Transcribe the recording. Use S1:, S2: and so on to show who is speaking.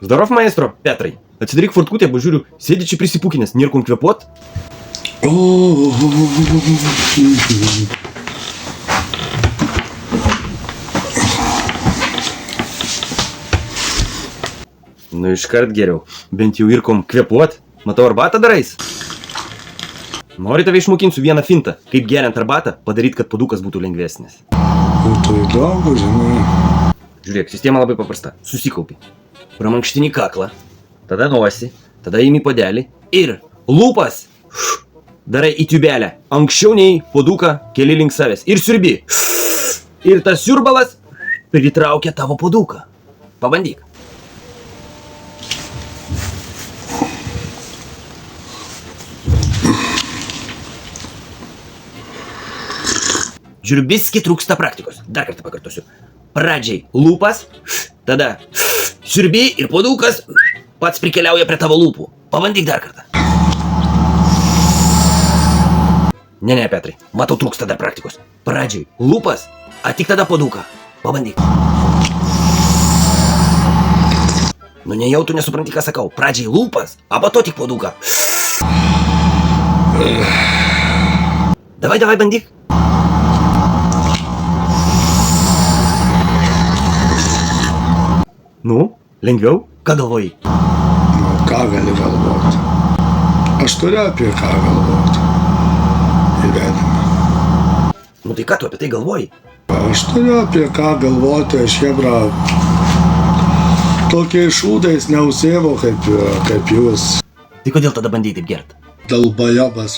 S1: Zdarov, maestro, Petrai. Atsidaryk fortkutę, pažiūriu, sėdi čia prisipūkinęs, nėr kur kvėpuot. Nu, iškart geriau. Bent jau irkom kvėpuot. Matau, arbatą darais. Nori tave išmokinsiu vieną fintą, kaip geriant arbatą, padaryt, kad puodukas būtų lengvesnis.
S2: Tai įdomu, žinai.
S1: Žiūrėk, sistema labai paprasta. Susikaupi. Pramankštini kaklą, tada nosį, tada įimi puodelį ir lūpas darai į tiubelę. Anksčiau nei puoduką keli link savęs. Ir siurbi. Ir tas siurbalas pritraukia tavo puoduką. Pabandyk. Žiūriu, biski trūksta praktikos. Dar kartą pakartosiu. Pradžiai lūpas, tada siurbi ir puodukas pats prikeliauja prie tavo lūpų. Pabandyk dar kartą. Ne, Petrai, matau, trūksta dar praktikos. Pradžiai lūpas, a tik tada puoduką. Pabandyk. Nu nejau, tu nesupranti, ką sakau. Pradžiai lūpas, a po to tik puoduką. Davai, bandyk. Nu, lengviau? Ką galvoji?
S2: Nu, ką gali galvoti? Aš turiu apie ką galvoti. Gyvenime.
S1: Nu tai ką tu apie tai galvoji?
S2: Aš turiu apie ką galvoti, aš hebra tokiais šūdais neužsiimu kaip jūs.
S1: Tai kodėl tada bandai taip gert?
S2: Dalbajobas.